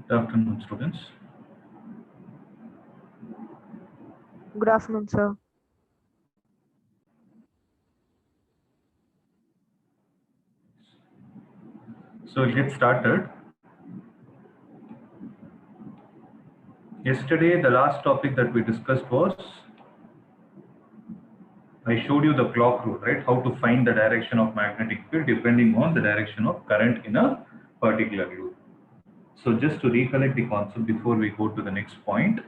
Good afternoon, students. Good afternoon, sir. So we'll get started. Yesterday, the last topic that we discussed was, I showed you the clock rule, right? How to find the direction of magnetic field depending on the direction of current in a particular loop. So just to recollect the concept before we go to the next point,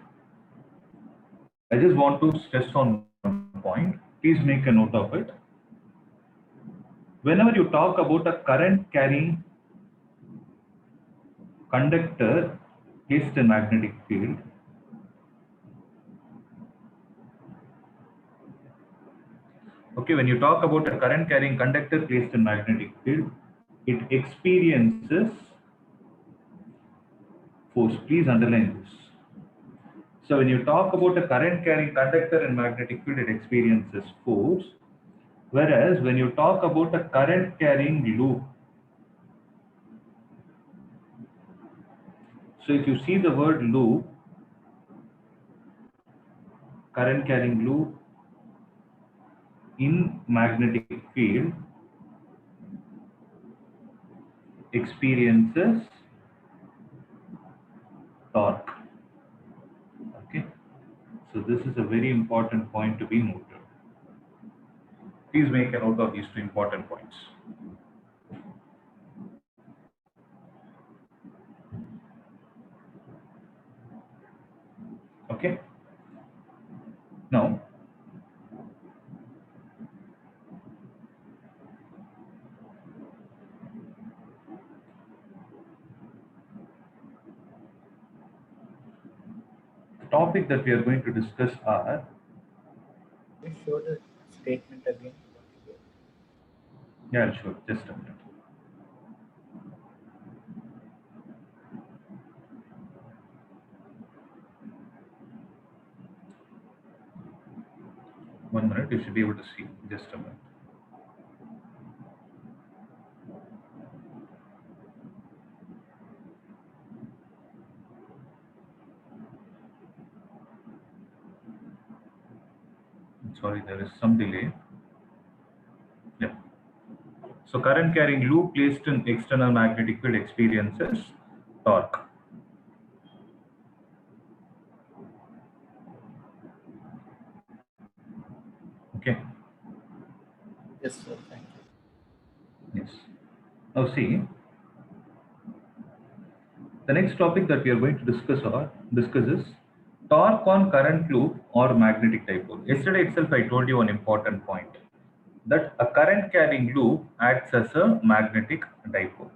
I just want to stress on one point. Please make a note of it. Whenever you talk about a current carrying conductor placed in magnetic field, okay, when you talk about a current carrying conductor placed in magnetic field, it experiences force. Please underline this. So when you talk about a current carrying conductor in magnetic field, it experiences force. Whereas when you talk about a current carrying loop, so if you see the word loop, current carrying loop in magnetic field experiences torque. Okay, so this is a very important point to be noted. Please make a note of these two important points. Okay, now the topic that we are going to discuss are, Can you show the statement again? yeah, sure, just a minute. One minute, you should be able to see. Just a minute. Sorry, there is some delay. Yeah. So current carrying loop placed in external magnetic field experiences torque. Okay. Yes, sir. Thank you. Yes. Now see, the next topic that we are going to discuss is torque on current loop or magnetic dipole. Yesterday itself I told you one important point, that a current carrying loop acts as a magnetic dipole.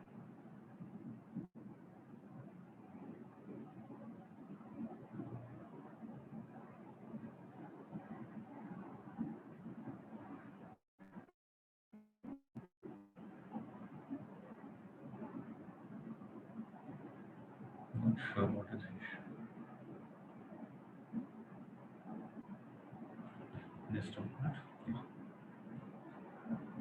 Not sure what is the issue. Just a minute.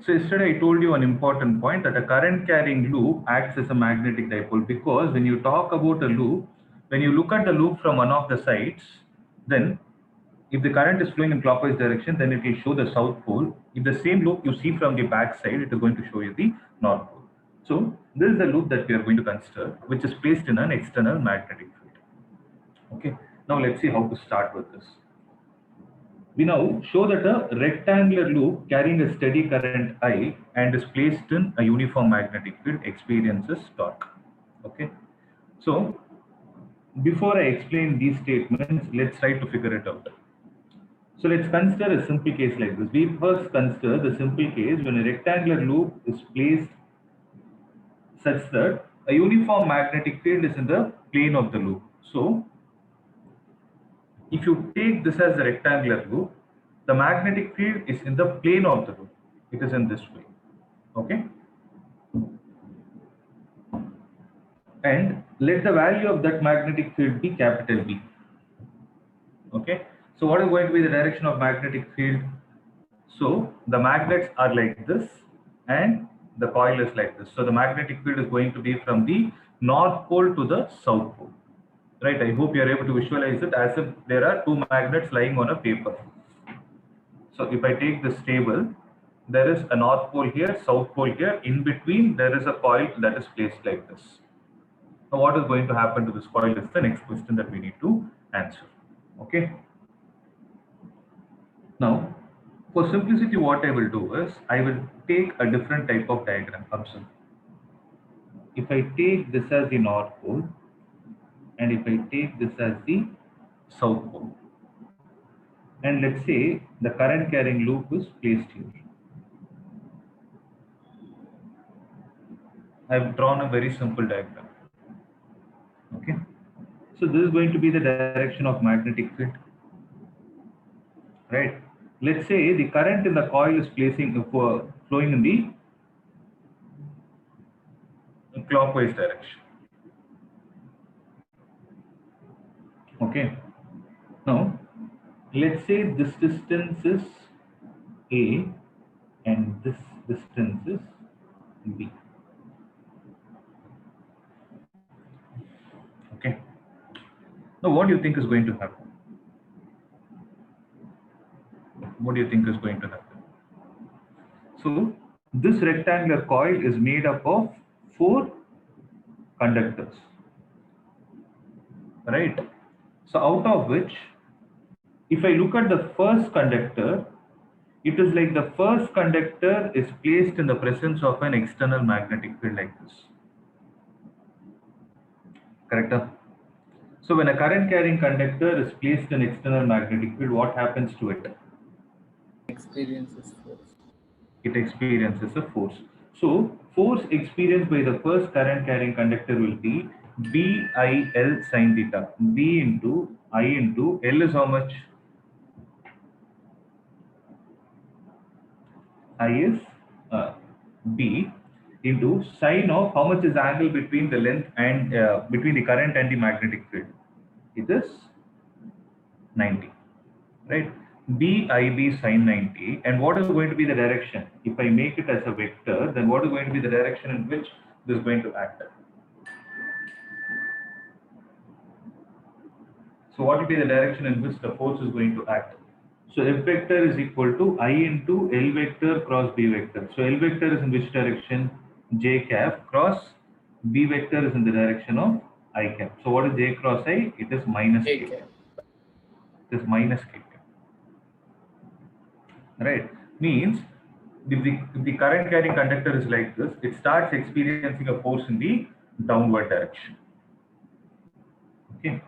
So yesterday I told you an important point, that a current carrying loop acts as a magnetic dipole, because when you talk about a loop, when you look at the loop from one of the sides, then if the current is flowing in clockwise direction, then it will show the south pole. If the same loop you see from the back side, it is going to show you the north pole. So this is the loop that we are going to consider, which is placed in an external magnetic field. Okay, now let's see how to start with this. We now show that a rectangular loop carrying a steady current I and is placed in a uniform magnetic field experiences torque. Okay, so before I explain these statements, let's try to figure it out. So let's consider a simple case like this. We first consider the simple case when a rectangular loop is placed such that a uniform magnetic field is in the plane of the loop. So if you take this as a rectangular loop, the magnetic field is in the plane of the loop. It is in this way. Okay. And let the value of that magnetic field be capital B. Okay. So what is going to be the direction of magnetic field? So the magnets are like this and the coil is like this. So the magnetic field is going to be from the north pole to the south pole. right? I hope you are able to visualize it as if there are two magnets lying on a paper. So if I take this table, there is a north pole here, south pole here. In between, there is a coil that is placed like this. Now, what is going to happen to this coil is the next question that we need to answer. Okay. Now, for simplicity, what I will do is I will take a different type of diagram. Observe. If I take this as the north pole, and if I take this as the south pole, and let's say the current carrying loop is placed here. I've drawn a very simple diagram. Okay. So this is going to be the direction of magnetic field, right? Let's say the current in the coil is flowing in the clockwise direction. Okay. Now, let's say this distance is A and this distance is B. Okay. Now, what do you think is going to happen? What do you think is going to happen? So, this rectangular coil is made up of 4 conductors, right? So, out of which, if I look at the first conductor, it is like the first conductor is placed in the presence of an external magnetic field like this. Correct? So when a current carrying conductor is placed in external magnetic field, what happens to it? Experiences force. It experiences a force. So force experienced by the first current carrying conductor will be BIL sin theta. B into I into L is how much? I is B into sine of how much is angle between the length and between the current and the magnetic field. It is 90, right? BIB sine 90. And what is going to be the direction? If I make it as a vector, then what is going to be the direction in which this is going to act? So what will be the direction in which the force is going to act? So F vector is equal to I into L vector cross B vector. So L vector is in which direction? J cap cross B vector is in the direction of I cap. So what is J cross I? It is minus K. Okay. It is minus K cap. Right? Means if the current carrying conductor is like this, it starts experiencing a force in the downward direction. Okay.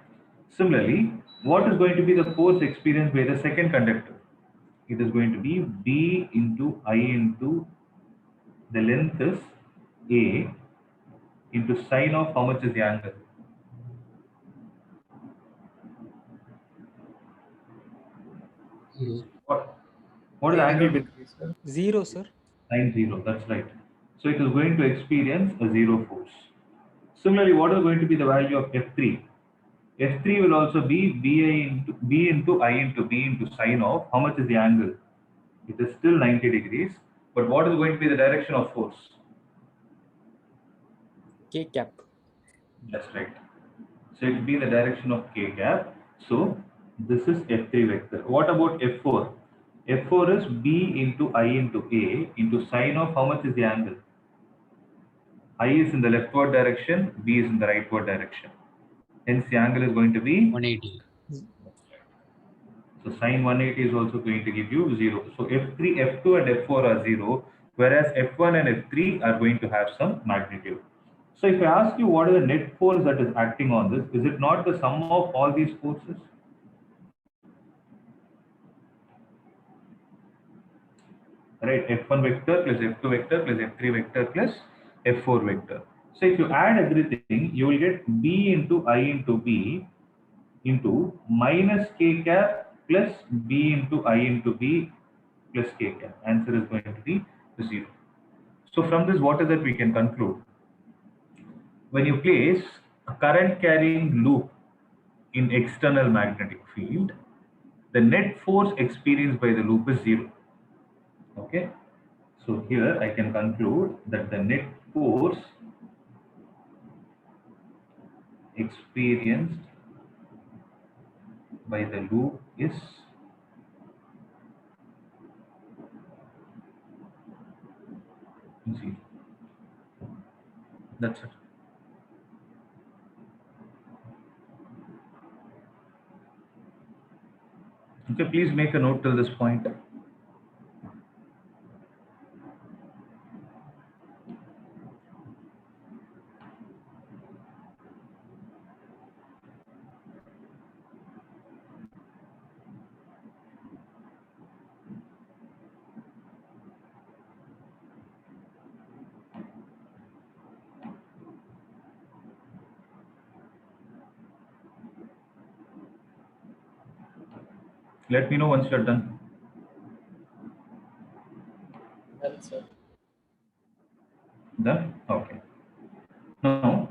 Similarly, what is going to be the force experienced by the second conductor? It is going to be B into I into the length is A into sine of how much is the angle? What is the angle between? 0, sir. Sine 0, that's right. So it is going to experience a 0 force. Similarly, what is going to be the value of F3? F3 will also be B into I into B into sine of how much is the angle? It is still 90 degrees, but what is going to be the direction of force? K cap. That's right. So it will be the direction of K cap. So this is F3 vector. What about F4? F4 is B into I into A into sine of how much is the angle? I is in the leftward direction, B is in the rightward direction. Hence the angle is going to be 180. So sine 180 is also going to give you 0. So F3, F2 and F4 are 0, whereas F1 and F3 are going to have some magnitude. So if I ask you what is the net force that is acting on this, is it not the sum of all these forces? Right, F1 vector plus F2 vector plus F3 vector plus F4 vector. So if you add everything, you will get B into I into B into minus K cap plus B into I into B plus K cap. Answer is going to be 0. So from this, what is that we can conclude? When you place a current carrying loop in external magnetic field, the net force experienced by the loop is 0. Okay. So here I can conclude that the net force experienced by the loop is zero. That's it. Okay, please make a note till this point. Let me know once you're done. Done, sir. Done? Okay. Now,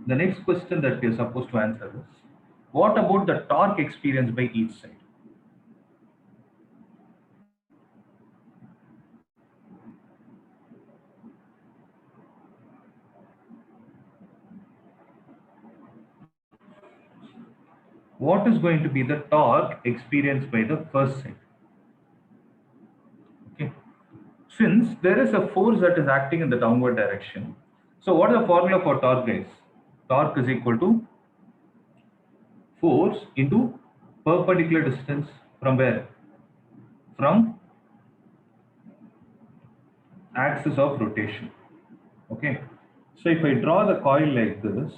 the next question that we are supposed to answer is, what about the torque experienced by each side? What is going to be the torque experienced by the first side? Okay. Since there is a force that is acting in the downward direction, so what is the formula for torque, guys? Torque is equal to force into perpendicular distance from where? From axis of rotation. Okay. So if I draw the coil like this,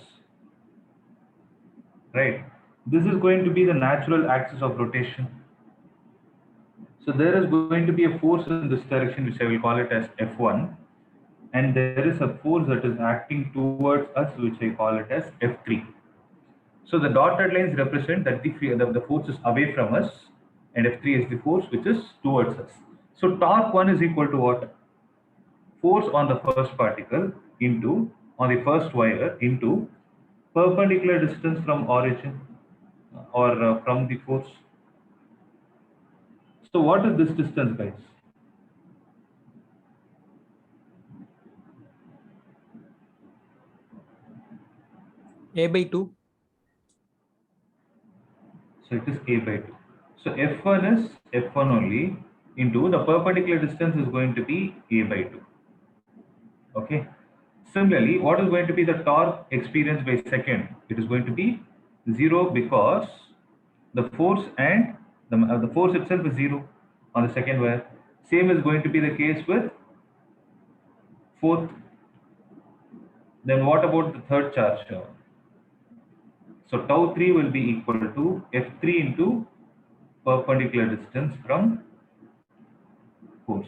right, this is going to be the natural axis of rotation. So there is going to be a force in this direction, which I will call it as F1, and there is a force that is acting towards us, which I call it as F3. So the dotted lines represent that the force is away from us, and F3 is the force which is towards us. So torque 1 is equal to what? Force on the first particle into, on the first wire, into perpendicular distance from origin, or from the force. So what is this distance, guys? A by 2. So it is A by 2. So F1 is F1 only, into the perpendicular distance is going to be A by 2. Okay. Similarly, what is going to be the torque experienced by second? It is going to be 0, because the force and the force itself is 0 on the second wire. Same is going to be the case with fourth. Then what about the third charge? So tau 3 will be equal to F3 into perpendicular distance from force.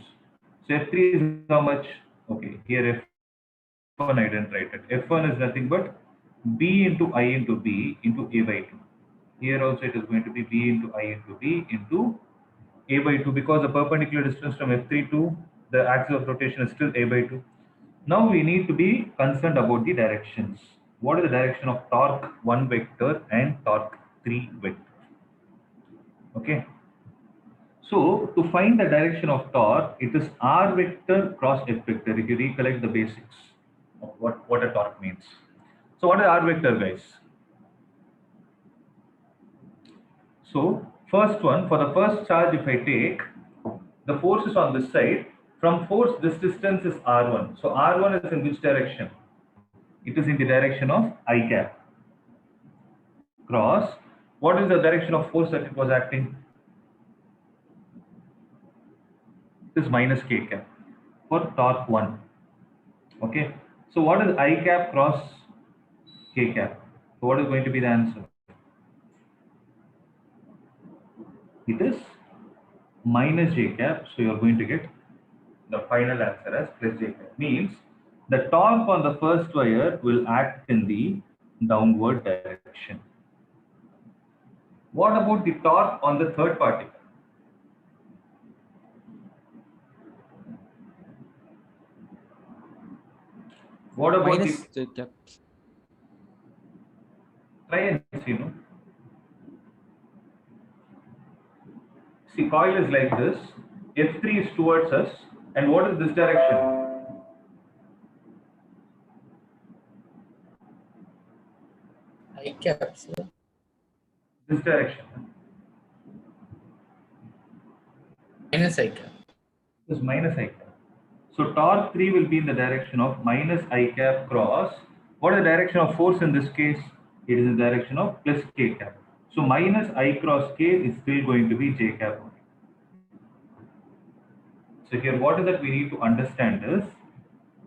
So F3 is how much? Okay, here F1 I didn't write it. F1 is nothing but B into I into B into A by 2. Here also it is going to be B into I into B into A by 2, because the perpendicular distance from F3 to the axis of rotation is still A by 2. Now we need to be concerned about the directions. What is the direction of torque 1 vector and torque 3 vector? Okay. So to find the direction of torque, it is R vector cross F vector, if you recollect the basics of what a torque means. So what is R vector, guys? So first one, for the first charge, if I take, the force is on this side. From force, this distance is R1. So R1 is in which direction? It is in the direction of I cap. Cross, what is the direction of force that it was acting? It is minus K cap for torque 1. Okay. So what is I cap cross K cap? So what is going to be the answer? It is minus J cap. So you are going to get the final answer as plus J cap. Means the torque on the first wire will act in the downward direction. What about the torque on the third particle? What about Minus the, J cap. try and see, no? See, coil is like this. F3 is towards us. And what is this direction? I cap, sir. This direction. Minus I cap. This is minus I cap. So torque 3 will be in the direction of minus I cap cross. What is the direction of force in this case? It is in the direction of plus K cap. So minus I cross K is still going to be J cap. So here what is that we need to understand is,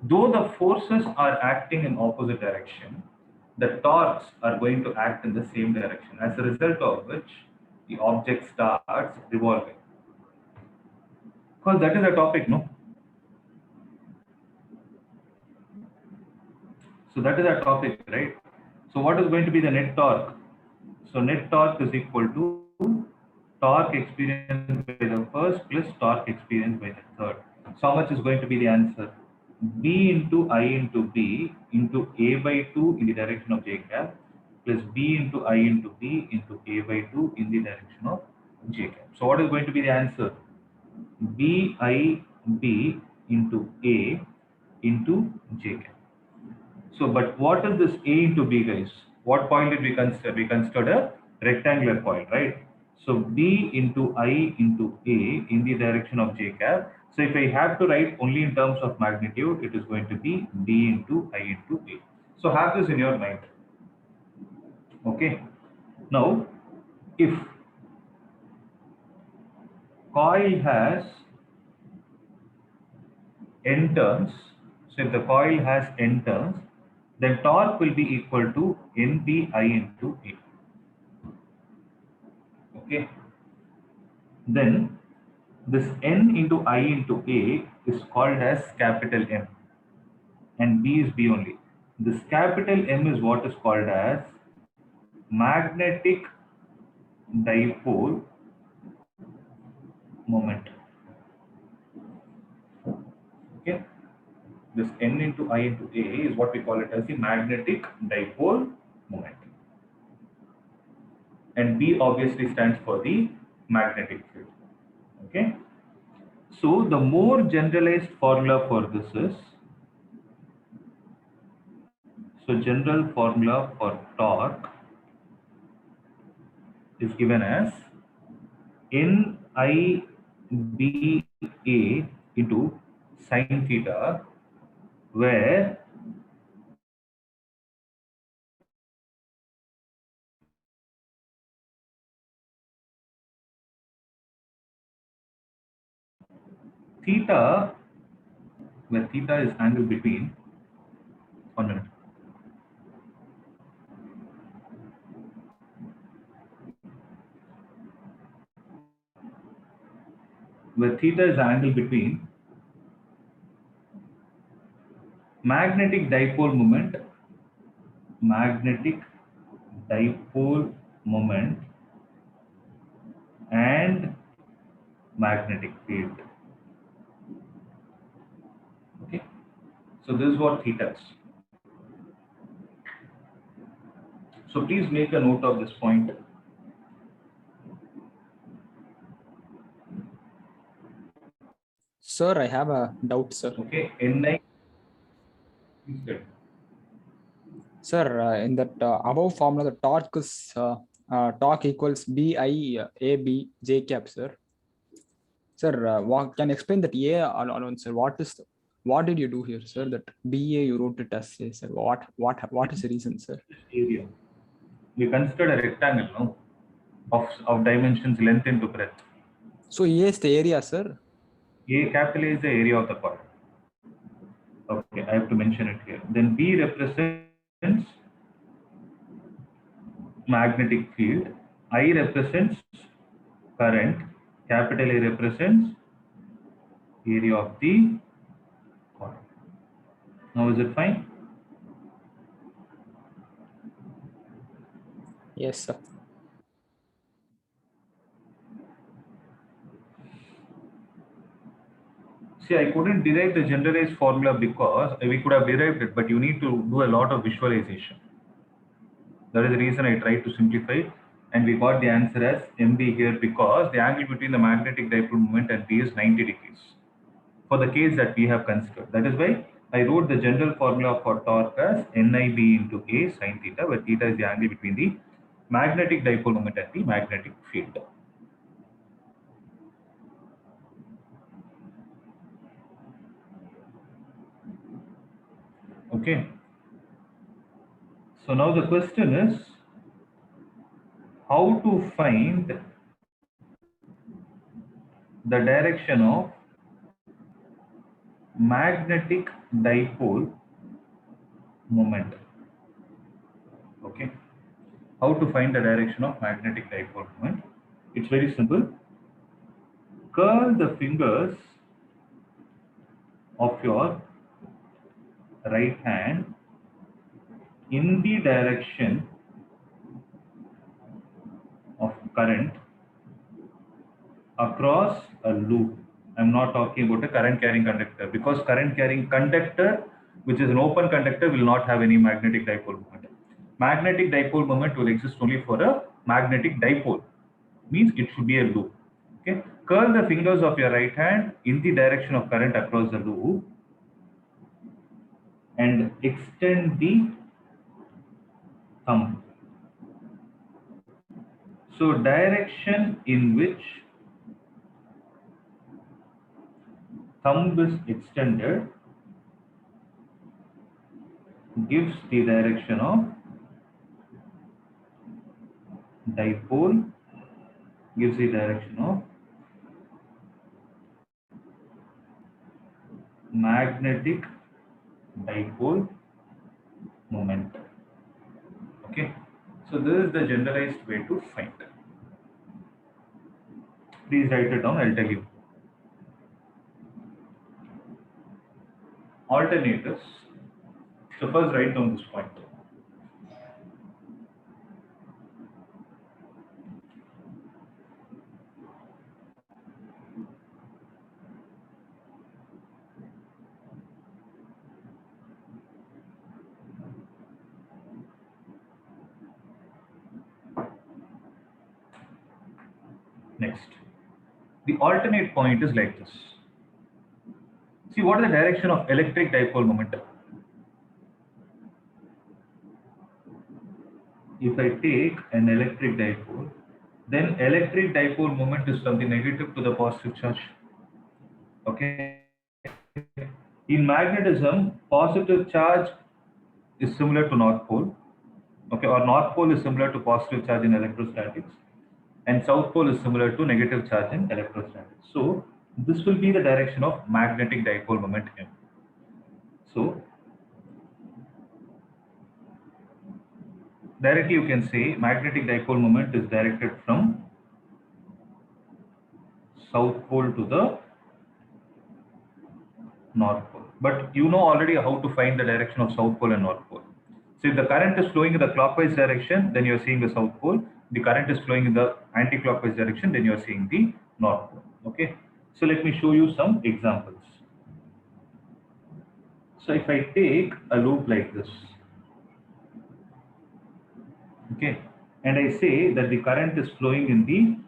though the forces are acting in opposite direction, the torques are going to act in the same direction, as a result of which the object starts revolving. Because that is a topic, no? So that is our topic, right? So what is going to be the net torque? So net torque is equal to torque experienced by the first plus torque experienced by the third. So how much is going to be the answer? B into I into B into A by 2 in the direction of J cap plus B into I into B into A by 2 in the direction of J cap. So what is going to be the answer? B I B into A into J cap. So, but what is this A into B, guys? What point did we consider? We considered a rectangular point, right? So B into I into A in the direction of J cap. So if I have to write only in terms of magnitude, it is going to be B into I into A. So have this in your mind. Okay. Now, if coil has N turns, so if the coil has N turns, then torque will be equal to NBI into A. Okay. Then this N into I into A is called as capital M, and B is B only. This capital M is what is called as magnetic dipole moment. Okay. This N into I into A is what we call it as the magnetic dipole moment. And B obviously stands for the magnetic field. Okay. So the more generalized formula for this is, so general formula for torque is given as NIBA into sine theta, where theta, where theta is angle between, 1 minute. Where theta is angle between magnetic dipole moment and magnetic field. Okay, so this is what theta is. So please make a note of this point. Sir, I have a doubt, sir. Okay, Ni. Sir, in that above formula, the torque is torque equals BI J cap, sir. Sir, can you explain that A alone, sir? What did you do here, sir? That BA you wrote it as A, sir. What is the reason, sir? Area. We considered a rectangle, no, of dimensions length into breadth. So A is the area, sir. A capital A is the area of the coil. Okay, I have to mention it here. Then B represents magnetic field. I represents current. Capital A represents area of the coil. Now is it fine? Yes, sir. See, I couldn't derive the generalized formula because we could have derived it, but you need to do a lot of visualization. That is the reason I tried to simplify. And we got the answer as MB here because the angle between the magnetic dipole moment and B is 90 degrees for the case that we have considered. That is why I wrote the general formula for torque as NIB into A sin theta, where theta is the angle between the magnetic dipole moment and the magnetic field. Okay. So now the question is how to find the direction of magnetic dipole moment. Okay. How to find the direction of magnetic dipole moment? It's very simple. Curl the fingers of your right hand in the direction of current across a loop. I'm not talking about a current carrying conductor because current carrying conductor, which is an open conductor, will not have any magnetic dipole moment. Magnetic dipole moment will exist only for a magnetic dipole, means it should be a loop. Okay, curl the fingers of your right hand in the direction of current across the loop and extend the thumb. So direction in which thumb is extended gives the direction of dipole, gives the direction of magnetic dipole moment. Okay, so this is the generalized way to find. Please write it down, I'll tell you. Alternators. So first write down this point. Next, the alternate point is like this. See, what is the direction of electric dipole moment? If I take an electric dipole, then electric dipole moment is from the negative to the positive charge. Okay. In magnetism, positive charge is similar to north pole. Okay, or north pole is similar to positive charge in electrostatics, and south pole is similar to negative charge in electrostatics. So this will be the direction of magnetic dipole moment M. So directly you can say magnetic dipole moment is directed from south pole to the north pole. But you know already how to find the direction of south pole and north pole. So if the current is flowing in the clockwise direction, then you are seeing the south pole. The current is flowing in the anti-clockwise direction, then you are seeing the north pole. Okay. So let me show you some examples. So if I take a loop like this, okay, and I say that the current is flowing in the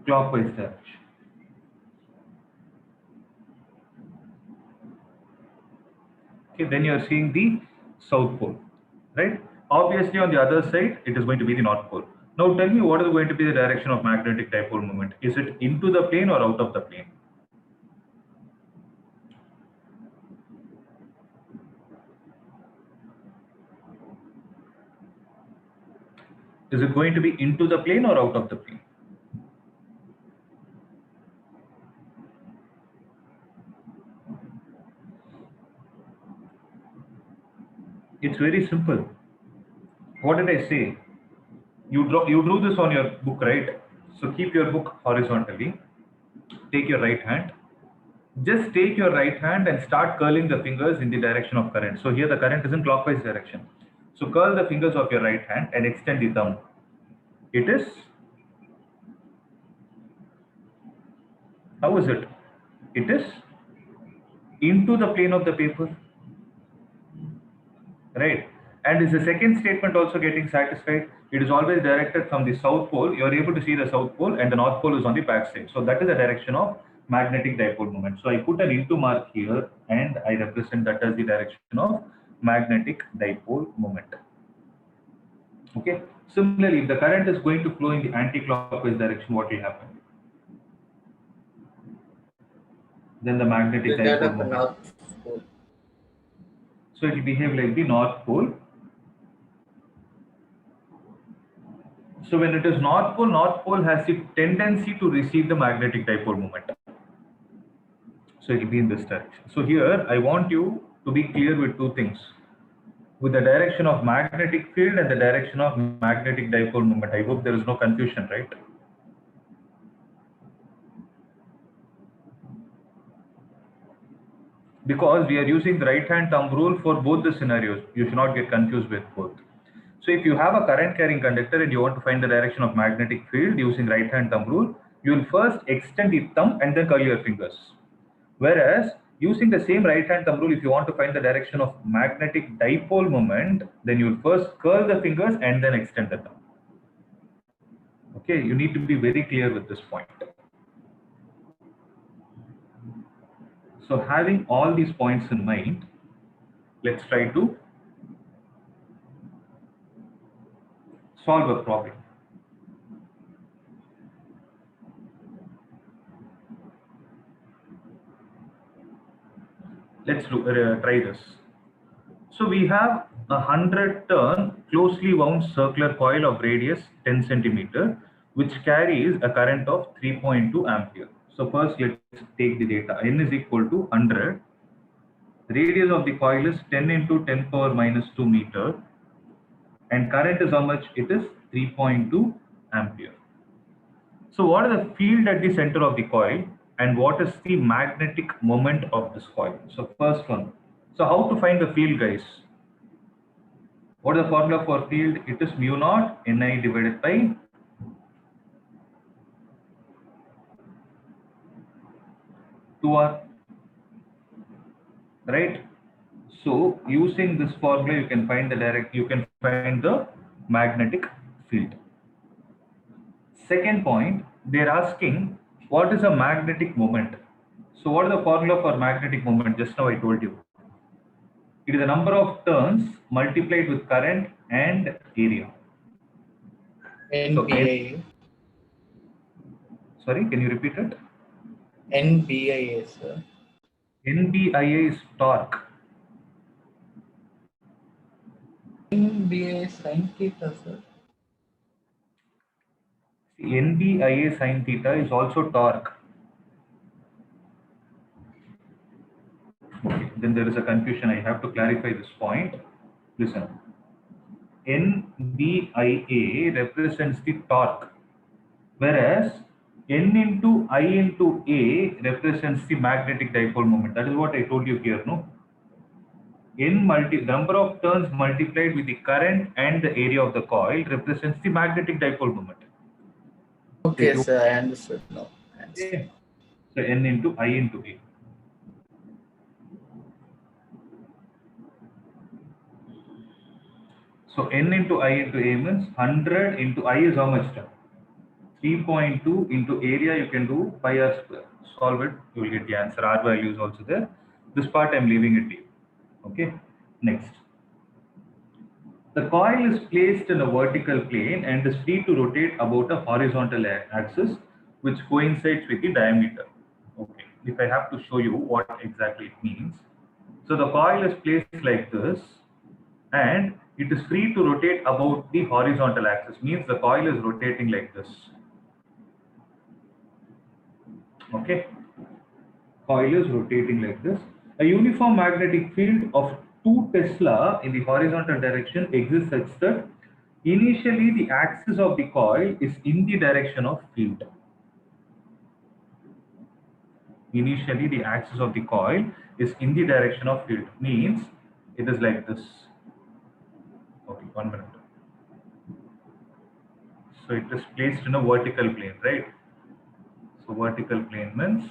clockwise direction. Okay, then you are seeing the south pole, right? Obviously, on the other side, it is going to be the north pole. Now, tell me what is going to be the direction of magnetic dipole moment? Is it into the plane or out of the plane? Is it going to be into the plane or out of the plane? It's very simple. What did I say? You drew this on your book, right? So keep your book horizontally. Take your right hand. Just take your right hand and start curling the fingers in the direction of current. So here the current is in clockwise direction. So curl the fingers of your right hand and extend the thumb. It is, how is it? It is into the plane of the paper, right? And is the second statement also getting satisfied? It is always directed from the south pole. You are able to see the south pole, and the north pole is on the back side. So that is the direction of magnetic dipole moment. So I put an into mark here, and I represent that as the direction of magnetic dipole moment. Okay. Similarly, if the current is going to flow in the anti-clockwise direction, what will happen? Then the magnetic Will that dipole of the moment. North Pole? So it will behave like the north pole. So when it is north pole has the tendency to receive the magnetic dipole moment. So it will be in this direction. So here I want you to be clear with two things. With the direction of magnetic field and the direction of magnetic dipole moment. I hope there is no confusion, right? Because we are using the right hand thumb rule for both the scenarios. You should not get confused with both. So if you have a current carrying conductor and you want to find the direction of magnetic field using right hand thumb rule, you will first extend the thumb and then curl your fingers. Whereas using the same right hand thumb rule, if you want to find the direction of magnetic dipole moment, then you will first curl the fingers and then extend the thumb. Okay, you need to be very clear with this point. So having all these points in mind, let's try to solve a problem. Let's try this. So we have a 100 turn closely wound circular coil of radius 10 centimeter, which carries a current of 3.2 ampere. So first let's take the data. N is equal to 100. Radius of the coil is 10 into 10 power minus 2 meter. And current is how much? It is 3.2 ampere. So what is the field at the center of the coil and what is the magnetic moment of this coil? So first one. So how to find the field, guys? What is the formula for field? It is mu naught Ni divided by two R, right? So using this formula, you can find the magnetic field. Second point, they're asking what is a magnetic moment. So what is the formula for magnetic moment? Just now I told you. It is the number of turns multiplied with current and area. NBIA. Sorry, can you repeat it? NBIA, sir. NBIA is torque. NBIA sin theta, sir. NBIA sin theta is also torque. Okay, then there is a confusion. I have to clarify this point. Listen. NBIA represents the torque, whereas N into I into A represents the magnetic dipole moment. That is what I told you here, no? Number of turns multiplied with the current and the area of the coil represents the magnetic dipole moment. Okay, sir, I understood now. Okay. So N into I into A. So N into I into A means 100 into I is how much term? 3.2 into area, you can do pi r square. Solve it, you will get the answer. R value is also there. This part I am leaving it to you. Okay. Next. The coil is placed in a vertical plane and is free to rotate about a horizontal axis which coincides with the diameter. Okay. If I have to show you what exactly it means. So the coil is placed like this and it is free to rotate about the horizontal axis, means the coil is rotating like this. Okay, coil is rotating like this. A uniform magnetic field of 2 Tesla in the horizontal direction exists such that initially the axis of the coil is in the direction of field. Initially the axis of the coil is in the direction of field, means it is like this. Okay, 1 minute. So it is placed in a vertical plane, right? So vertical plane means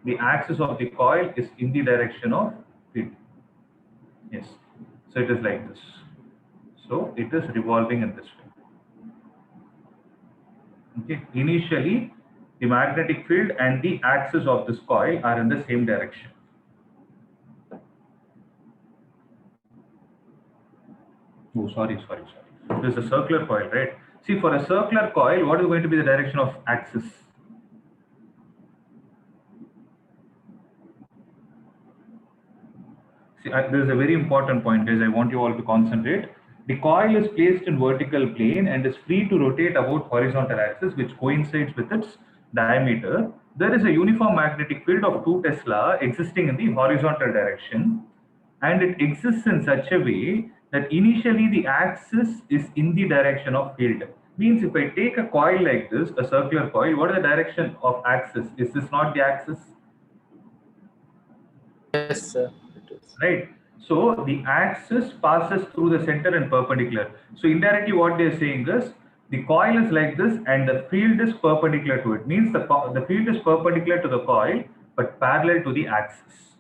the axis of the coil is in the direction of field. Yes. So it is like this. So it is revolving in this way. Okay. Initially, the magnetic field and the axis of this coil are in the same direction. Oh, sorry. This is a circular coil, right? See, for a circular coil, what is going to be the direction of axis? See, this is a very important point, guys. I want you all to concentrate. The coil is placed in vertical plane and is free to rotate about horizontal axis, which coincides with its diameter. There is a uniform magnetic field of 2 Tesla existing in the horizontal direction, and it exists in such a way that initially the axis is in the direction of field. Means if I take a coil like this, a circular coil, what is the direction of axis? Is this not the axis? Yes, sir. It is. Right. So the axis passes through the center and perpendicular. So indirectly what they are saying is the coil is like this and the field is perpendicular to it. Means the field is perpendicular to the coil but parallel to the axis.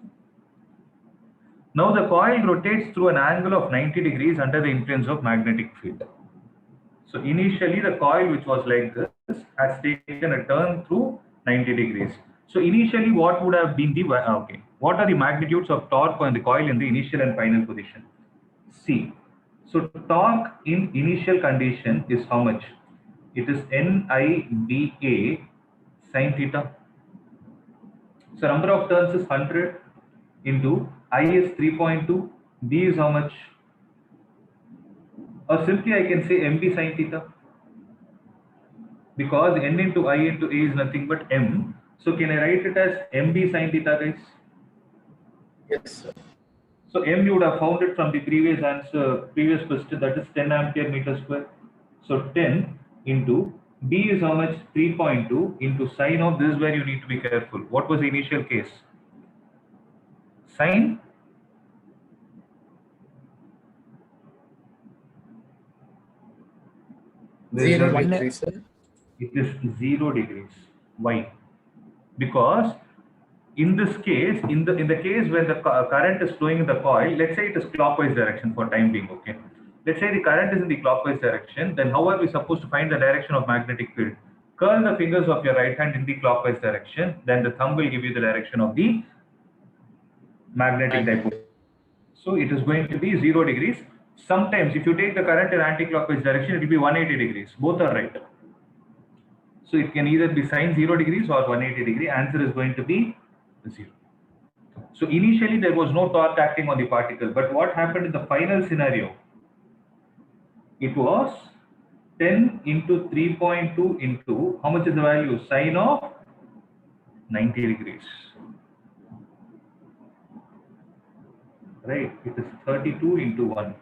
Now the coil rotates through an angle of 90 degrees under the influence of magnetic field. So initially the coil which was like this has taken a turn through 90 degrees. So initially what would have been the, what are the magnitudes of torque on the coil in the initial and final position? C. So torque in initial condition is how much? It is NIDA sin theta. So number of turns is 100 into I is 3.2, B is how much? Or simply I can say MB sin theta, because N into I into A is nothing but M. So can I write it as MB sin theta, guys? Yes, sir. So M you would have found it from the previous answer, previous question, that is 10 ampere meter square. So 10 into B is how much? 3.2 into sine of, this is where you need to be careful. What was the initial case? Sine? There is 0 no- degrees, sir. It is 0 degrees. Why? Because in this case, in the case where the current is flowing in the coil, let's say it is clockwise direction for time being, okay? Let's say the current is in the clockwise direction, then how are we supposed to find the direction of magnetic field? Curl the fingers of your right hand in the clockwise direction, then the thumb will give you the direction of the magnetic dipole. So it is going to be 0 degrees. Sometimes if you take the current in anti-clockwise direction, it will be 180 degrees. Both are right. So it can either be sine 0 degrees or 180 degree. Answer is going to be 0. So initially there was no torque acting on the particle, but what happened in the final scenario? It was 10 into 3.2 into, how much is the value? Sine of 90 degrees. Right, it is 32 into 1.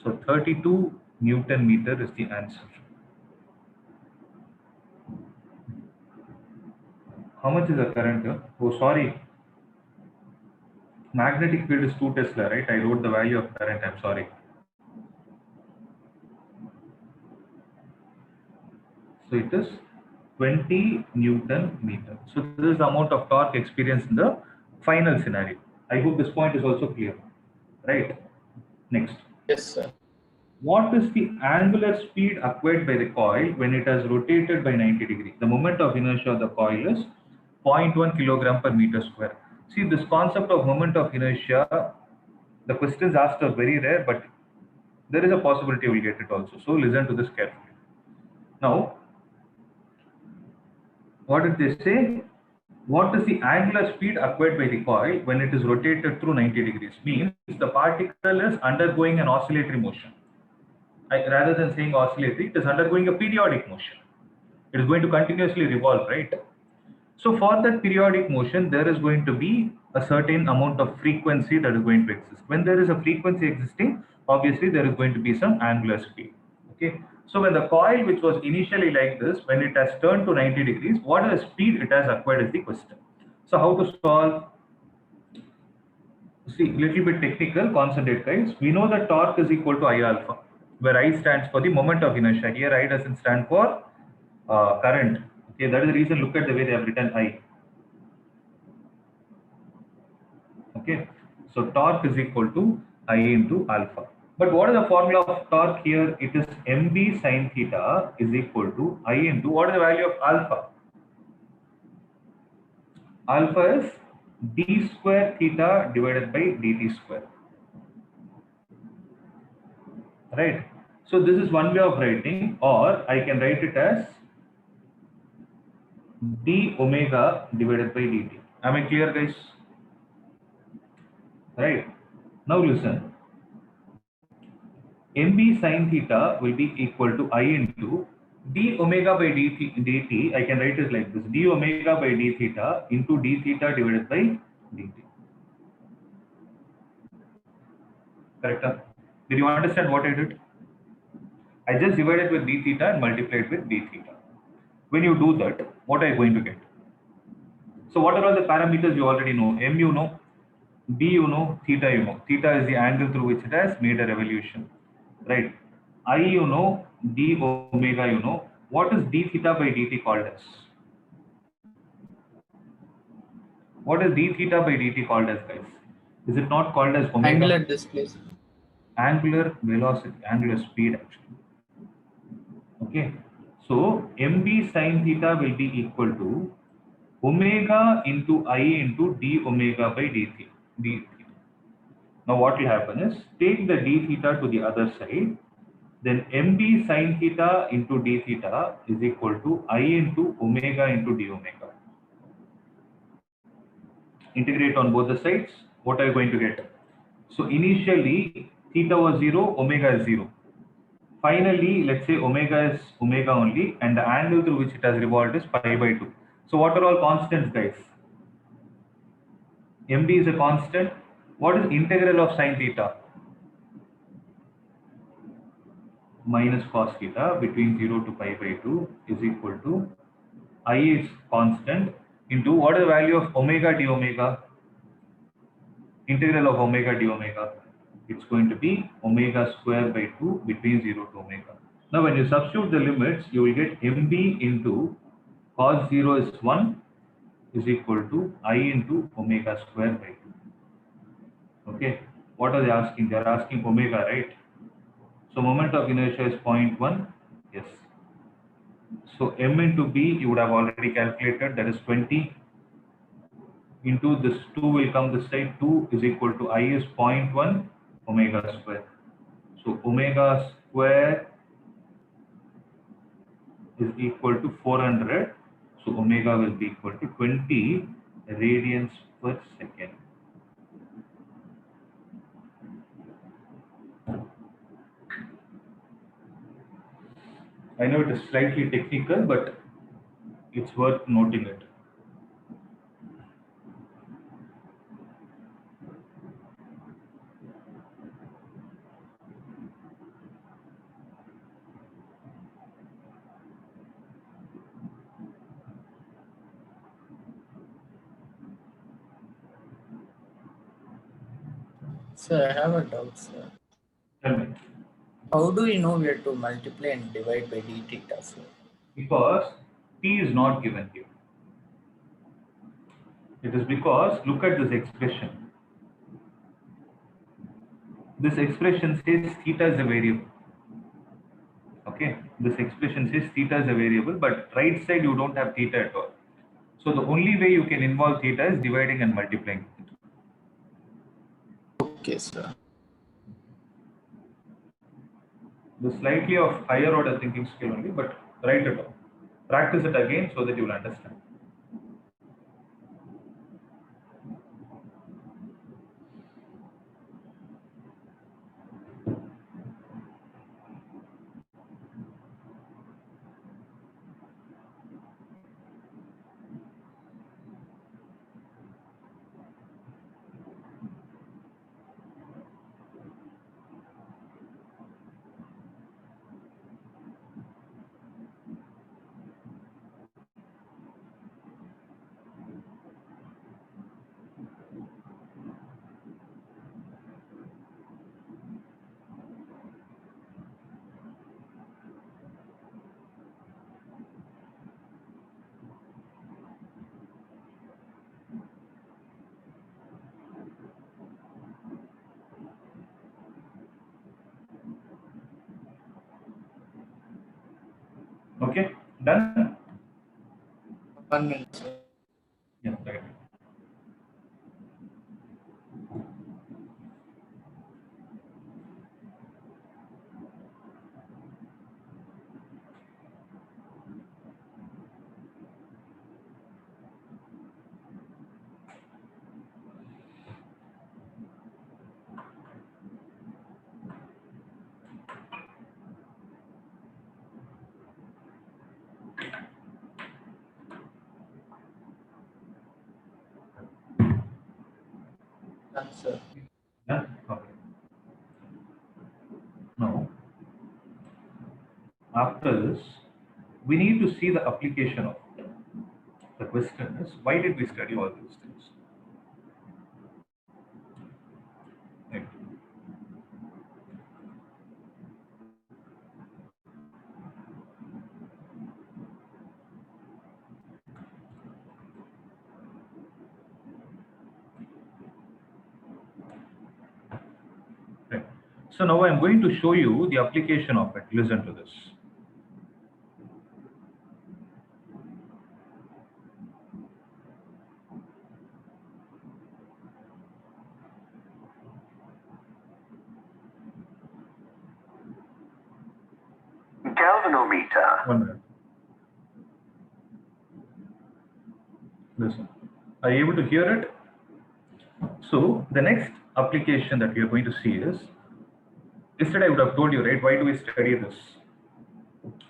So 32 Newton meter is the answer. How much is the current here? Oh, sorry. Magnetic field is 2 Tesla, right? I wrote the value of current, I'm sorry. So it is 20 Newton meter. So this is the amount of torque experienced in the final scenario. I hope this point is also clear. Right? Next. Yes, sir. What is the angular speed acquired by the coil when it has rotated by 90 degrees? The moment of inertia of the coil is 0.1 kilogram per meter square. See, this concept of moment of inertia, the questions asked are very rare, but there is a possibility we'll get it also. So listen to this carefully. Now, what did they say? What is the angular speed acquired by the coil when it is rotated through 90 degrees? Means the particle is undergoing an oscillatory motion. Rather than saying oscillatory, it is undergoing a periodic motion. It is going to continuously revolve, right? So for that periodic motion, there is going to be a certain amount of frequency that is going to exist. When there is a frequency existing, obviously there is going to be some angular speed. Okay. So when the coil, which was initially like this, when it has turned to 90 degrees, what is the speed it has acquired is the question. So how to solve? See, little bit technical, concentrate guys. We know that torque is equal to I alpha, where I stands for the moment of inertia. Here I doesn't stand for current. Okay, that is the reason. Look at the way they have written I. Okay, so torque is equal to I into alpha. But what is the formula of torque here? It is mb sine theta is equal to I into, what is the value of alpha? Alpha is d square theta divided by dt square. Right? So this is one way of writing, or I can write it as d omega divided by dt. Am I clear, guys? Right? Now listen. mb sine theta will be equal to I into d omega by dt. I can write it like this: d omega by d theta into d theta divided by dt. Correct? Did you understand what I did? I just divided with d theta and multiplied with d theta. When you do that, what are you going to get? So what are all the parameters you already know? M you know, B you know, theta you know. Theta is the angle through which it has made a revolution. Right? I you know, d omega you know. What is d theta by dt called as? What is d theta by dt called as, guys? Is it not called as omega? Angular displacement. Angular velocity, angular speed actually. Okay. So mb sine theta will be equal to omega into I into d omega by d theta. Now what will happen is, take the d theta to the other side, then mb sine theta into d theta is equal to I into omega into d omega. Integrate on both the sides, what are you going to get? So initially theta was 0, omega is 0. Finally, let's say omega is omega only, and the angle through which it has revolved is pi by 2. So what are all constants, guys? mb is a constant. What is integral of sine theta? Minus cos theta between 0 to pi by 2 is equal to I is constant into, what is the value of omega d omega? Integral of omega d omega. It's going to be omega square by 2 between 0 to omega. Now when you substitute the limits, you will get mb into cos 0 is 1 is equal to I into omega square by 2. Okay. What are they asking? They are asking omega, right? So moment of inertia is 0.1. Yes. So m into b you would have already calculated, that is 20 into this 2 will come this side, 2 is equal to I is 0.1 omega square. So omega square is equal to 400. So omega will be equal to 20 radians per second. I know it is slightly technical, but it's worth noting it. Sir, I have a doubt, sir. Tell me. How do we know where to multiply and divide by d theta, sir? Because t is not given here. It is because, look at this expression. This expression says theta is a variable. Okay, this expression says theta is a variable, but right side you don't have theta at all. So the only way you can involve theta is dividing and multiplying it. Okay, sir. The slightly of higher order thinking skill only, but write it down. Practice it again so that you will understand. Okay, done? 1 minute, sir. Yeah, right. Done, sir. Yeah, okay. Now, after this, we need to see the application of it. The question is, why did we study all these things? Right. Right. So now I'm going to show you the application of it. Listen to this. Galvanometer. 1 minute. Listen. Are you able to hear it? So the next application that we are going to see is, yesterday I would have told you, right? Why do we study this?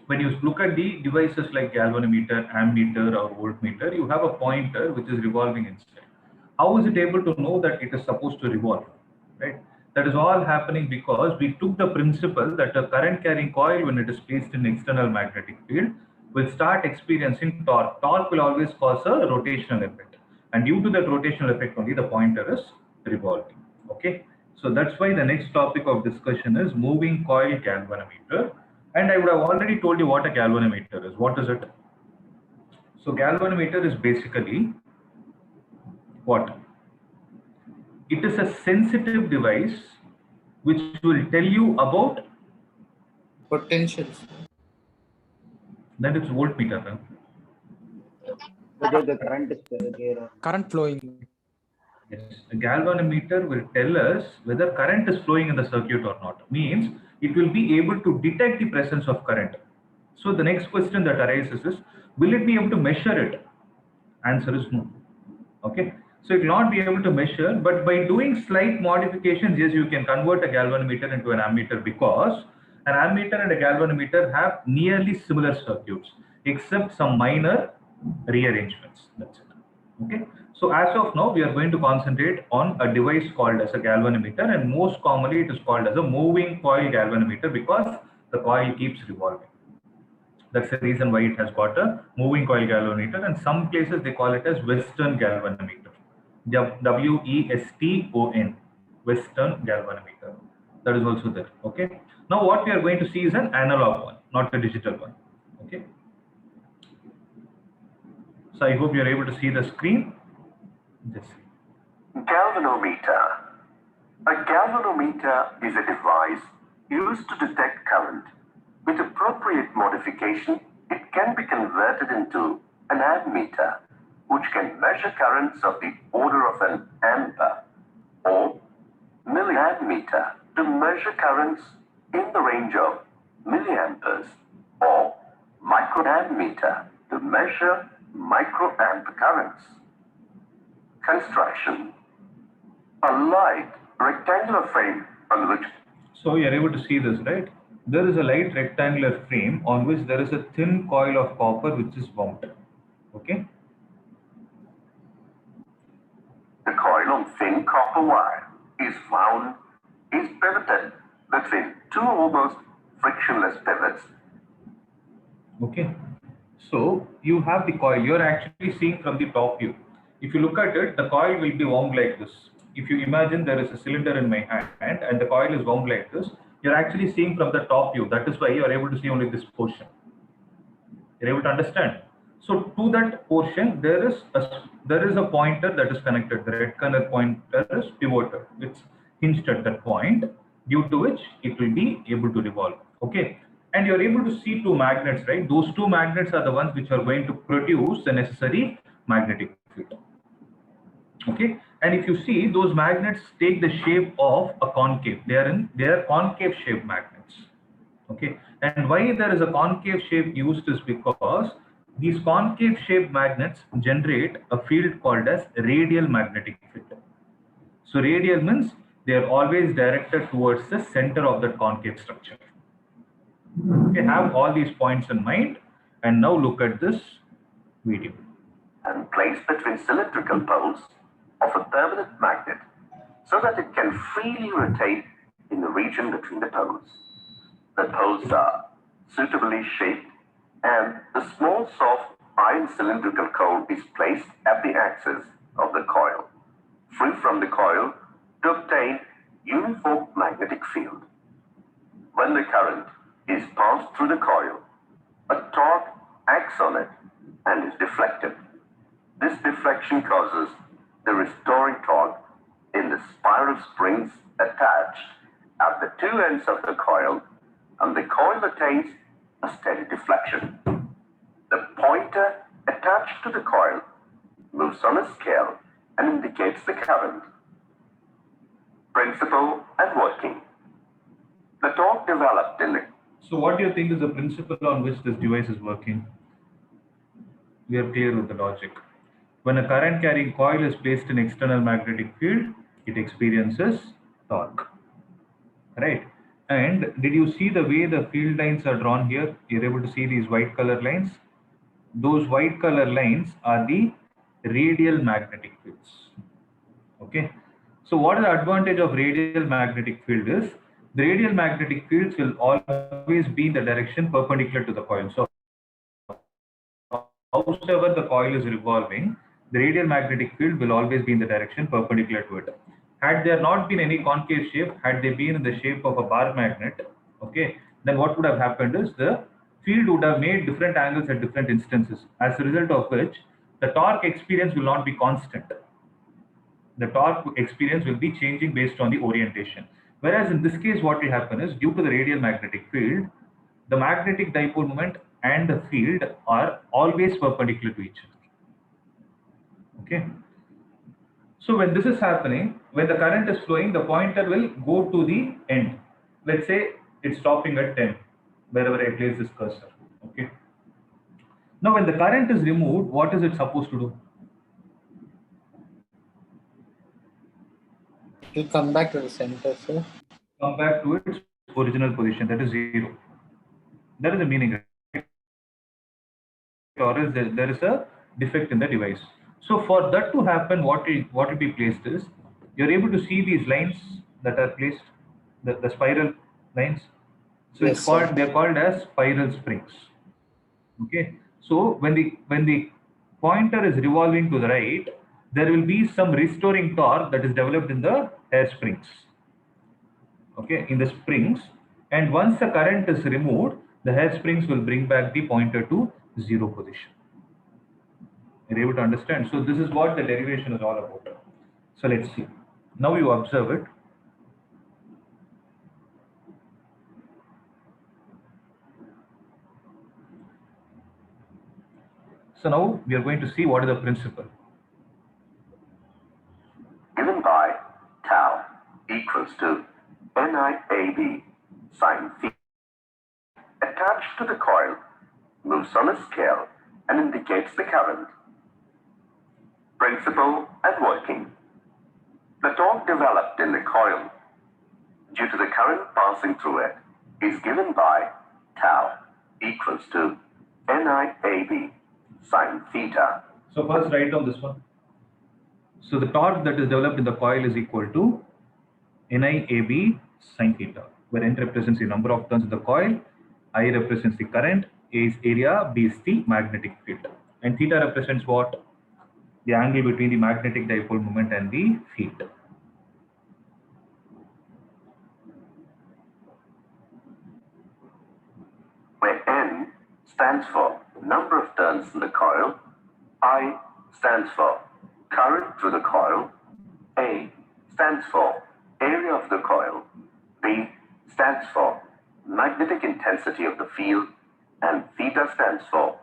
When you look at the devices like galvanometer, ammeter, or voltmeter, you have a pointer which is revolving inside. How is it able to know that it is supposed to revolve? Right? That is all happening because we took the principle that a current carrying coil, when it is placed in external magnetic field, will start experiencing torque. Torque will always cause a rotational effect. And due to that rotational effect only, the pointer is revolving. Okay. So that's why the next topic of discussion is moving coil galvanometer. And I would have already told you what a galvanometer is. What is it? So galvanometer is basically what? It is a sensitive device which will tell you about, Potentials. that it's voltmeter. Huh? Whether the current is there or Current flowing. Yes, a galvanometer will tell us whether current is flowing in the circuit or not. Means it will be able to detect the presence of current. So the next question that arises is, will it be able to measure it? Answer is no. Okay. So it will not be able to measure, but by doing slight modifications, yes, you can convert a galvanometer into an ammeter, because an ammeter and a galvanometer have nearly similar circuits, except some minor rearrangements. That's it. Okay. So as of now, we are going to concentrate on a device called as a galvanometer, and most commonly it is called as a moving coil galvanometer because the coil keeps revolving. That's the reason why it has got a moving coil galvanometer, and some places they call it as Western galvanometer. WESTON, Western galvanometer. That is also there. Okay. Now what we are going to see is an analog one, not a digital one. Okay. So I hope you are able to see the screen. Just see. Galvanometer. A galvanometer is a device used to detect current. With appropriate modification, it can be converted into an ammeter, which can measure currents of the order of an ampere, or milliammeter to measure currents in the range of milliamperes, or microammeter to measure microamp currents. Construction. A light rectangular frame on which. So you are able to see this, right? There is a light rectangular frame on which there is a thin coil of copper which is wound. Okay. The coil of thin copper wire is pivoted between two almost frictionless pivots. Okay. So you have the coil. You are actually seeing from the top view. If you look at it, the coil will be wound like this. If you imagine there is a cylinder in my hand and the coil is wound like this, you're actually seeing from the top view. That is why you are able to see only this portion. You're able to understand. So to that portion, there is a pointer that is connected. The red color pointer is pivoted. It's hinged at that point, due to which it will be able to revolve. Okay. and you're able to see two magnets, right? Those two magnets are the ones which are going to produce the necessary magnetic field. Okay, and if you see, those magnets take the shape of a concave. They are concave shaped magnets. Okay, and why there is a concave shape used is because these concave shaped magnets generate a field called as radial magnetic field. So radial means they are always directed towards the center of that concave structure. Okay, have all these points in mind, and now look at this video. And placed between cylindrical poles of a permanent magnet so that it can freely rotate in the region between the poles. The poles are suitably shaped, and the small soft iron cylindrical cone is placed at the axis of the coil, free from the coil, to obtain uniform magnetic field. When the current is passed through the coil, a torque acts on it and is deflected. This deflection causes the restoring torque in the spiral springs attached at the two ends of the coil, and the coil attains a steady deflection. The pointer attached to the coil moves on a scale and indicates the current. Principle and working. The torque developed in the... So what do you think is the principle on which this device is working? We are clear with the logic. When a current carrying coil is placed in external magnetic field, it experiences torque, right? And did you see the way the field lines are drawn here? You're able to see these white color lines. Those white color lines are the radial magnetic fields. Okay. So what is the advantage of radial magnetic field is the radial magnetic fields will always be in the direction perpendicular to the coil. So however the coil is revolving, the radial magnetic field will always be in the direction perpendicular to it. Had there not been any concave shape, had they been in the shape of a bar magnet, okay, then what would have happened is the field would have made different angles at different instances, as a result of which the torque experience will not be constant. The torque experience will be changing based on the orientation. Whereas in this case, what will happen is due to the radial magnetic field, the magnetic dipole moment and the field are always perpendicular to each other. Okay. So when this is happening, when the current is flowing, the pointer will go to the end. Let's say it's stopping at 10, wherever I place this cursor. Okay. Now when the current is removed, what is it supposed to do? It will come back to the center, sir. Come back to its original position, that is 0. That is the meaning, right? Or else there is a defect in the device. So for that to happen, what will be placed is, you're able to see these lines that are placed, the spiral lines. So Yes, it's called, sir. they're called as spiral springs. Okay. So when the pointer is revolving to the right, there will be some restoring torque that is developed in the hair springs. Okay, in the springs, and once the current is removed, the hair springs will bring back the pointer to 0 position. You're able to understand? So this is what the derivation is all about. So let's see. Now you observe it. So now we are going to see what is the principle. Given by tau equals to NIAB sine phi. Attached to the coil, moves on a scale and indicates the current. Principle and working. The torque developed in the coil due to the current passing through it is given by tau equals to NIAB sine theta. So first write down this one. So the torque that is developed in the coil is equal to NIAB sine theta, where N represents the number of turns in the coil, I represents the current, A is area, B is the magnetic field, and theta represents what? The angle between the magnetic dipole moment and the field. Where N stands for number of turns in the coil, I stands for current through the coil, A stands for area of the coil, B stands for magnetic intensity of the field, and theta stands for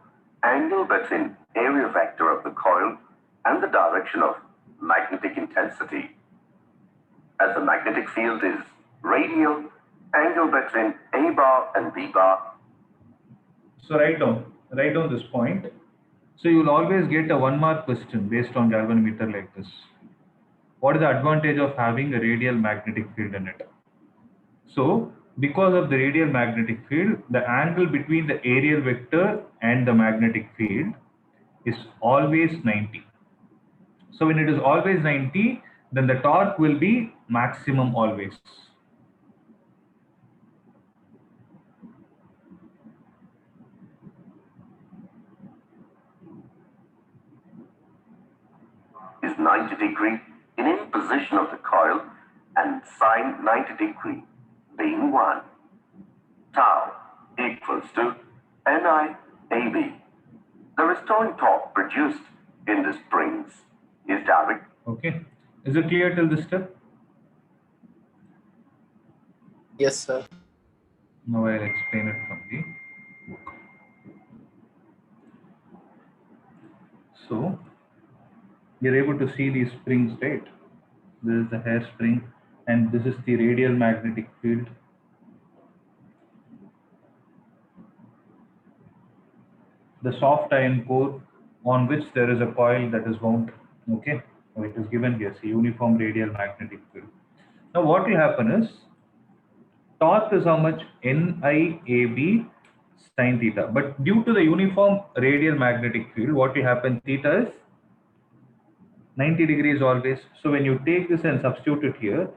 angle between area vector of the coil and the direction of magnetic intensity. As the magnetic field is radial, angle between A bar and B bar. So write down this point. So you will always get a 1-mark question based on galvanometer like this. What is the advantage of having a radial magnetic field in it? So because of the radial magnetic field, the angle between the areal vector and the magnetic field is always 90. So when it is always 90, then the torque will be maximum always. Is 90 degree in any position of the coil and sine 90 degree being 1. Tau equals to NI/AB. The restoring torque produced in the springs is direct. Okay. Is it clear till this step? Yes, sir. Now I'll explain it from the book. So you're able to see these springs, right? This is the hairspring and this is the radial magnetic field. The soft iron core on which there is a coil that is wound. Okay, so it is given here, see, uniform radial magnetic field. Now what will happen is torque is how much? NIAB sine theta. But due to the uniform radial magnetic field, what will happen? Theta is 90 degrees always. So when you take this and substitute it here,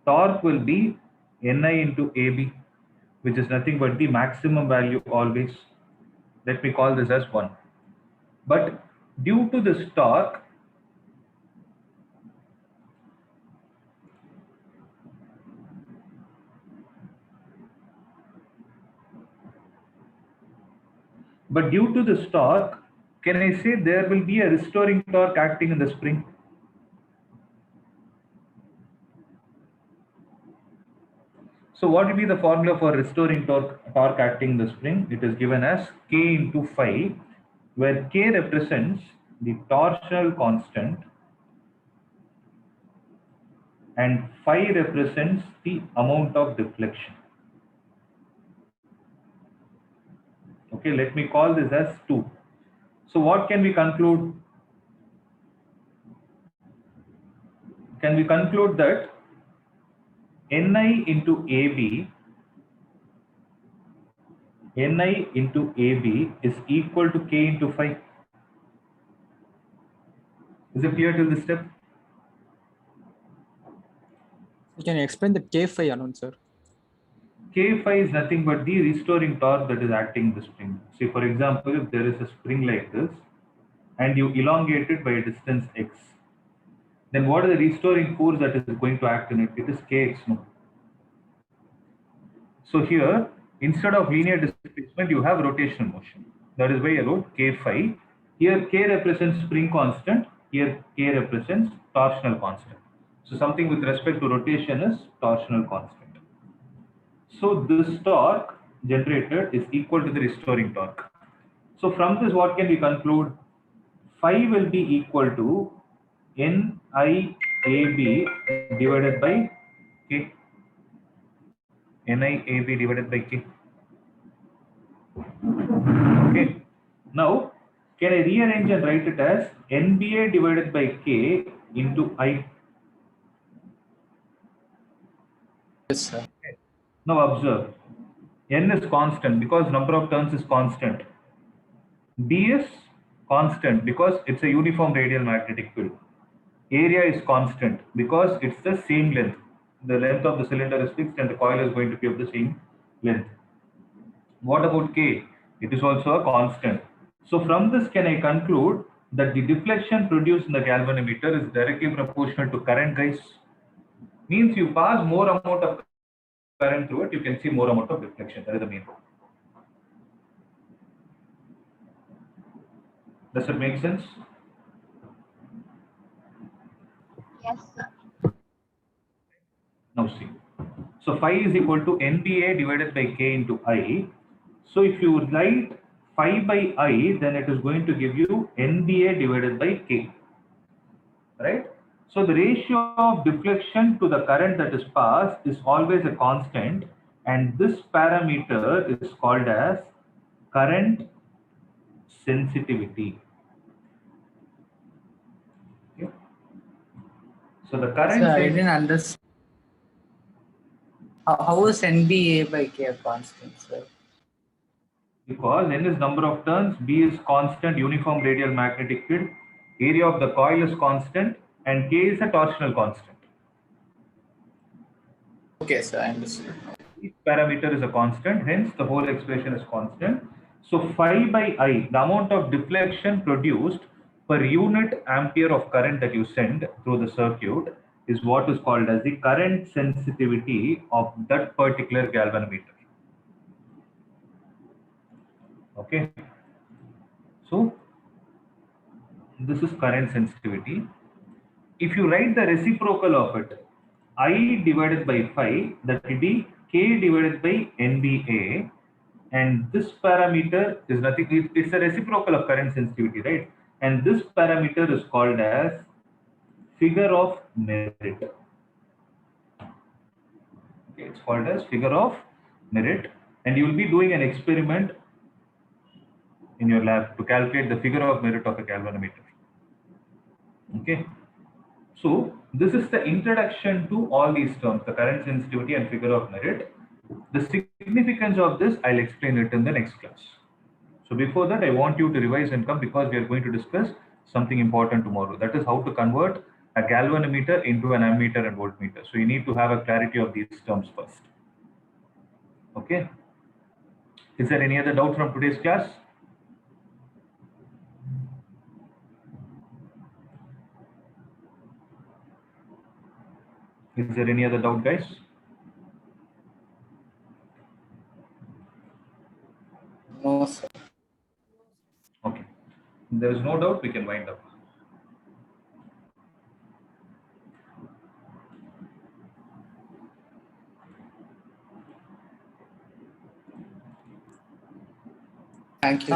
torque will be Ni into AB, which is nothing but the maximum value always. Let me call this as 1. But due to this torque, can I say there will be a restoring torque acting in the spring? So what will be the formula for restoring torque acting in the spring? It is given as K into phi, where K represents the torsional constant and phi represents the amount of deflection. Okay, let me call this as 2. So what can we conclude? Can we conclude that Ni into AB is equal to K into phi? Is it clear till this step? Can you explain the K phi alone, sir? K phi is nothing but the restoring torque that is acting in the spring. See, for example, if there is a spring like this and you elongate it by a distance x, then what is the restoring force that is going to act in it? It is Kx. No? So here, instead of linear displacement, you have rotational motion. That is why I wrote K phi. Here K represents spring constant, here K represents torsional constant. So something with respect to rotation is torsional constant. So this torque generated is equal to the restoring torque. So from this, what can we conclude? Phi will be equal to NIAB divided by K. NIAB divided by K. Okay. Now, can I rearrange and write it as NBA divided by K into I? Yes, sir. Now observe, N is constant because number of turns is constant. B is constant because it's a uniform radial magnetic field. Area is constant because it's the same length. The length of the cylinder is fixed and the coil is going to be of the same length. What about K? It is also a constant. So from this, can I conclude that the deflection produced in the galvanometer is directly proportional to current, guys? Means you pass more amount of current through it, you can see more amount of deflection. That is the main point. Does it make sense? Yes, sir. Now see. So phi is equal to NBA divided by K into I. So if you write phi by I, then it is going to give you NBA divided by K, right? So the ratio of deflection to the current that is passed is always a constant, and this parameter is called as current sensitivity. Okay. So the current So I didn't understand. How is NBA by K a constant, sir? because n is number of turns, B is constant uniform radial magnetic field, area of the coil is constant, and K is a torsional constant. Okay, sir, I understood. Each parameter is a constant, hence the whole expression is constant. So phi by I, the amount of deflection produced per unit ampere of current that you send through the circuit is what is called as the current sensitivity of that particular galvanometer. Okay. So this is current sensitivity. If you write the reciprocal of it, I divided by phi, that will be K divided by NBA, and this parameter is nothing, it's a reciprocal of current sensitivity, right? And this parameter is called as figure of merit. Okay, it's called as figure of merit, and you will be doing an experiment in your lab to calculate the figure of merit of a galvanometer. Okay. So this is the introduction to all these terms, the current sensitivity and figure of merit. The significance of this, I'll explain it in the next class. So before that, I want you to revise and come because we are going to discuss something important tomorrow. That is how to convert a galvanometer into an ammeter and voltmeter. So you need to have a clarity of these terms first. Okay. Is there any other doubt from today's class? Is there any other doubt, guys? No, sir. Okay. There is no doubt, we can wind up. Thank you.